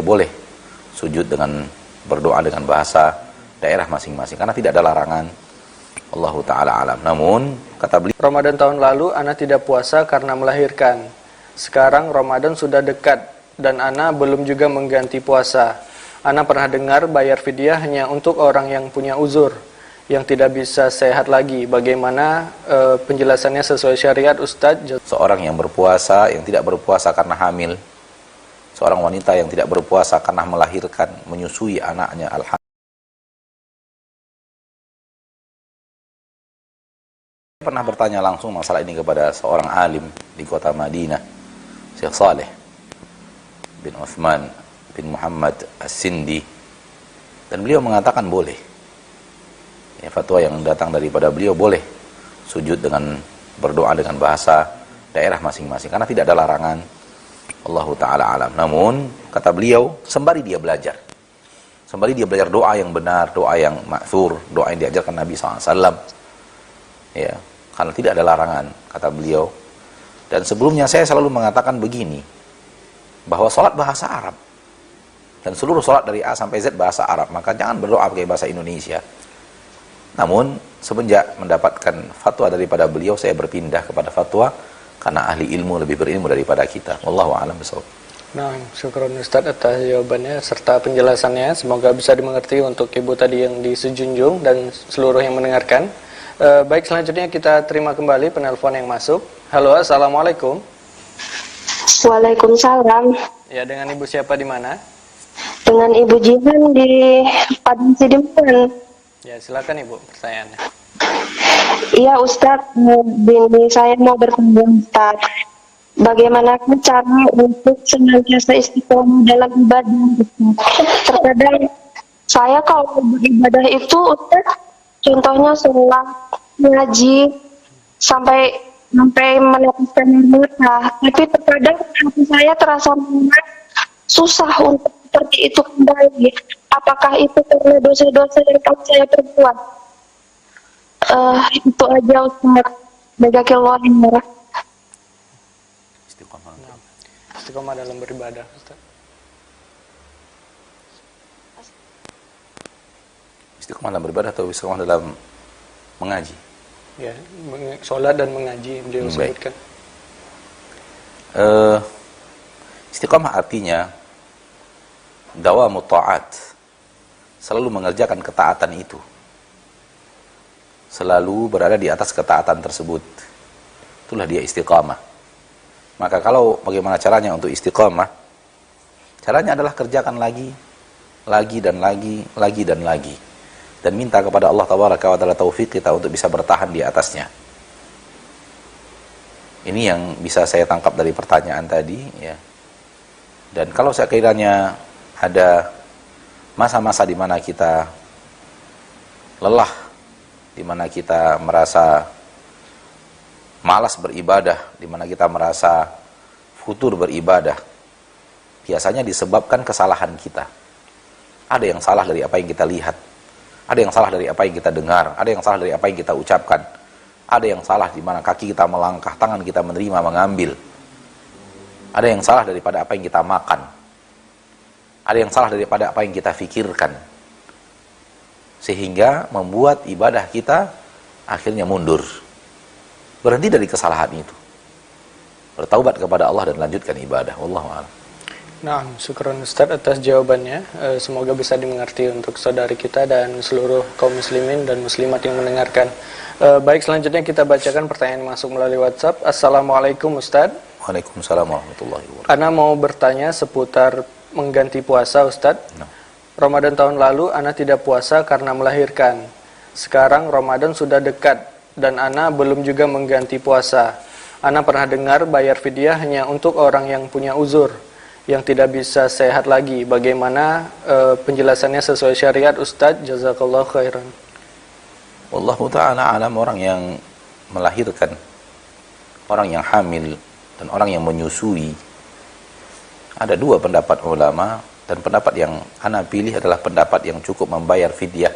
boleh sujud dengan berdoa dengan bahasa daerah masing-masing karena tidak ada larangan. Allahu ta'ala alam. Namun kata beliau, Ramadan tahun lalu ana tidak puasa karena melahirkan. Sekarang Ramadan sudah dekat dan ana belum juga mengganti puasa. Ana pernah dengar bayar fidyah hanya untuk orang yang punya uzur, yang tidak bisa sehat lagi. Bagaimana penjelasannya sesuai syariat, Ustadz? seorang yang berpuasa, yang tidak berpuasa karena hamil, seorang wanita yang tidak berpuasa karena melahirkan, menyusui anaknya, pernah bertanya langsung masalah ini kepada seorang alim di kota Madinah, Syekh Saleh bin Uthman bin Muhammad As-Sindi, dan beliau mengatakan boleh. Ya, fatwa yang datang daripada beliau boleh sujud dengan berdoa dengan bahasa daerah masing-masing karena tidak ada larangan. Allahu ta'ala alam. Namun kata beliau, sembari dia belajar doa yang benar, doa yang ma'thur, doa yang diajarkan Nabi SAW, ya, karena tidak ada larangan, kata beliau. Dan sebelumnya saya selalu mengatakan begini, bahwa sholat bahasa Arab, dan seluruh sholat dari A sampai Z bahasa Arab, maka jangan berdoa pakai bahasa Indonesia. Namun semenjak mendapatkan fatwa daripada beliau, saya berpindah kepada fatwa karena ahli ilmu lebih berilmu daripada kita. Wallahu a'lam bishawab. Nah, syukron Ustaz atas jawabannya serta penjelasannya. Semoga bisa dimengerti untuk ibu tadi yang disejunjung dan seluruh yang mendengarkan. Baik, selanjutnya kita terima kembali penelpon yang masuk. Halo, assalamualaikum. Waalaikumsalam. Ya, dengan ibu siapa di mana? Dengan Ibu Jihan di Padang Sidempuan. Ya, silakan ibu pertanyaannya. Iya Ustadz, bini saya mau bertanya Ustadz, bagaimana cara untuk senantiasa istiqomah dalam ibadah Ustadz? Terkadang saya kalau beribadah itu Ustadz, contohnya sholat, ngaji, sampai meneteskan air mata, tapi terkadang hati saya terasa muak, susah untuk seperti itu kembali. Apakah itu karena dosa-dosa yang telah saya perbuat? Itu aja Ustaz. Jazakallahu khairan. Istiqomah dalam beribadah, Ustaz. Istiqomah dalam beribadah atau istiqomah dalam mengaji? Ya, sholat dan mengaji beliau sebutkan. Istiqomah artinya dawamut ta'at, selalu mengerjakan ketaatan itu, selalu berada di atas ketaatan tersebut. Itulah dia istiqamah. Maka kalau bagaimana caranya untuk istiqamah? Caranya adalah kerjakan lagi dan lagi, dan minta kepada Allah Tabaraka wa Ta'ala taufik kita untuk bisa bertahan di atasnya. Ini yang bisa saya tangkap dari pertanyaan tadi, ya. Dan kalau sekiranya ada masa-masa di mana kita lelah, di mana kita merasa malas beribadah, di mana kita merasa futur beribadah, biasanya disebabkan kesalahan kita. Ada yang salah dari apa yang kita lihat, ada yang salah dari apa yang kita dengar, ada yang salah dari apa yang kita ucapkan, ada yang salah di mana kaki kita melangkah, tangan kita menerima, mengambil, ada yang salah daripada apa yang kita makan, ada yang salah daripada apa yang kita fikirkan, sehingga membuat ibadah kita akhirnya mundur. Berhenti dari kesalahan itu, bertaubat kepada Allah dan lanjutkan ibadah. Wallahu a'lam. Nah, syukron Ustaz atas jawabannya. Semoga bisa dimengerti untuk saudari kita dan seluruh kaum muslimin dan muslimat yang mendengarkan. Baik, selanjutnya kita bacakan pertanyaan yang masuk melalui WhatsApp. Assalamualaikum Ustaz. Waalaikumsalam warahmatullahi wabarakatuh. Ana mau bertanya seputar mengganti puasa Ustaz. Ramadan tahun lalu ana tidak puasa karena melahirkan. Sekarang Ramadan sudah dekat dan ana belum juga mengganti puasa. Ana pernah dengar bayar fidyah hanya untuk orang yang punya uzur, yang tidak bisa sehat lagi. Bagaimana penjelasannya sesuai syariat Ustadz? Jazakallahu khairan. Wallahu ta'ala alam. Orang yang melahirkan, orang yang hamil, dan orang yang menyusui, ada dua pendapat ulama, dan pendapat yang ana pilih adalah pendapat yang cukup membayar fidyah.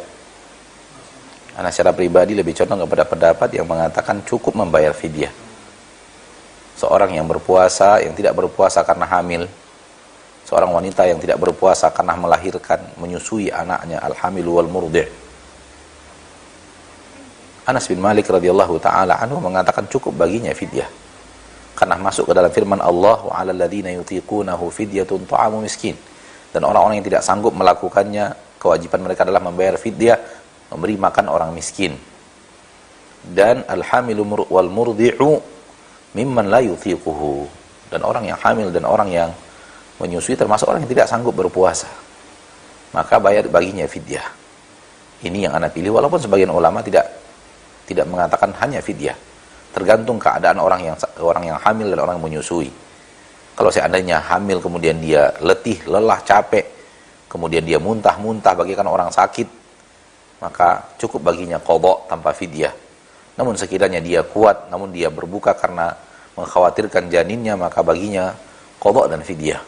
Ana secara pribadi lebih condong kepada pendapat yang mengatakan cukup membayar fidyah. Seorang yang berpuasa, yang tidak berpuasa karena hamil, seorang wanita yang tidak berpuasa karena melahirkan, menyusui anaknya, al-hamil wal murdi'. Anas bin Malik radhiyallahu taala anhu mengatakan cukup baginya fidyah. Karena masuk ke dalam firman Allah, wa 'alal ladzina yutiqunahu fidyatun ta'amu miskin. Dan orang-orang yang tidak sanggup melakukannya, kewajiban mereka adalah membayar fidyah, memberi makan orang miskin. Dan al-hamilu wal murdi'u mimman la yutiquhu. Dan orang yang hamil dan orang yang menyusui termasuk orang yang tidak sanggup berpuasa. Maka bayar baginya fidyah. Ini yang Anda pilih, walaupun sebagian ulama tidak mengatakan hanya fidyah. Tergantung keadaan orang yang hamil dan orang yang menyusui. Kalau seandainya hamil kemudian dia letih, lelah, capek, kemudian dia muntah-muntah bagaikan orang sakit, maka cukup baginya qadha tanpa fidyah. Namun sekiranya dia kuat, namun dia berbuka karena mengkhawatirkan janinnya, maka baginya qadha dan fidyah.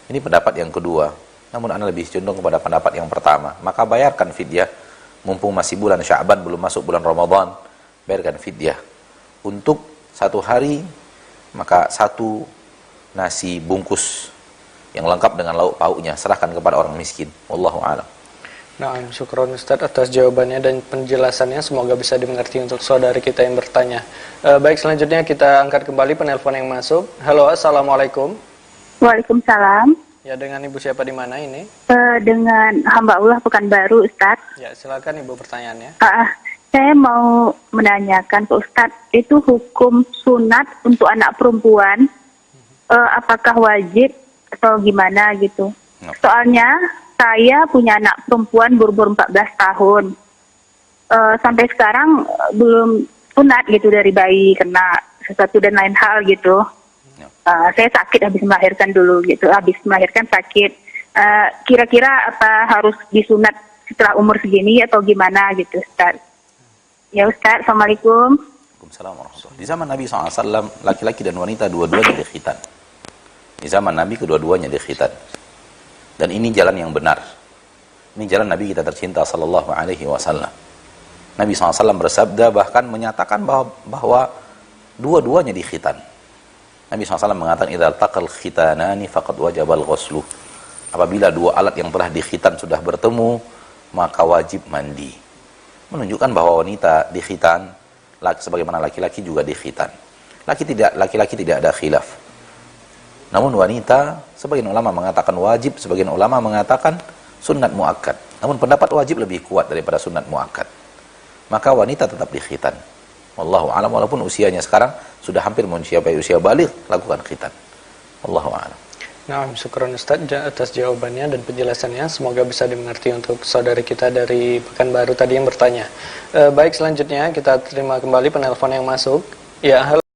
Ini pendapat yang kedua. Namun Anda lebih condong kepada pendapat yang pertama. Maka bayarkan fidyah. Mumpung masih bulan Sya'ban, belum masuk bulan Ramadan, bayarkan fidyah. Untuk 1 hari, maka 1 nasi bungkus yang lengkap dengan lauk pauknya serahkan kepada orang miskin. Wallahu a'lam. Nah, syukron Ustaz atas jawabannya dan penjelasannya, semoga bisa dimengerti untuk saudari kita yang bertanya. Baik, selanjutnya kita angkat kembali penelpon yang masuk. Halo, assalamualaikum. Waalaikumsalam. Ya, dengan Ibu siapa di mana ini? Dengan hamba Allah Pekanbaru, Ustaz. Ya, silakan Ibu pertanyaannya. Saya mau menanyakan ke Ustaz, itu hukum sunat untuk anak perempuan, apakah wajib atau gimana gitu? Soalnya saya punya anak perempuan berumur 14 tahun. Sampai sekarang belum sunat gitu dari bayi, kena sesuatu dan lain hal gitu. Saya sakit habis melahirkan dulu gitu, habis melahirkan sakit. Kira-kira apa harus disunat setelah umur segini atau gimana gitu, Ustaz? Ya Ustaz, Assalamualaikum. Waalaikumsalam warahmatullahi wabarakatuh. Di zaman Nabi SAW, laki-laki dan wanita dua-duanya dikhitan. Di zaman Nabi kedua-duanya dikhitan. Dan ini jalan yang benar. Ini jalan Nabi kita tercinta sallallahu alaihi wasallam. Nabi SAW bersabda, bahkan menyatakan bahwa dua-duanya dikhitan. Nabi SAW mengatakan, idza taqal khitanani faqad wajabal ghuslu. Apabila 2 alat yang telah dikhitan sudah bertemu, maka wajib mandi. Menunjukkan bahwa wanita dikhitan sebagaimana laki-laki juga dikhitan. Laki-laki tidak ada khilaf. Namun wanita, sebagian ulama mengatakan wajib, sebagian ulama mengatakan sunat muakkad. Namun pendapat wajib lebih kuat daripada sunat muakkad. Maka wanita tetap dikhitan. Wallahu a'lam, walaupun usianya sekarang sudah hampir mencapai usia baligh, lakukan khitan. Wallahu a'lam. Nah, syukron Ustaz atas jawabannya dan penjelasannya. Semoga bisa dimengerti untuk saudari kita dari Pekanbaru tadi yang bertanya. Baik, selanjutnya kita terima kembali penelpon yang masuk. Ya, halo.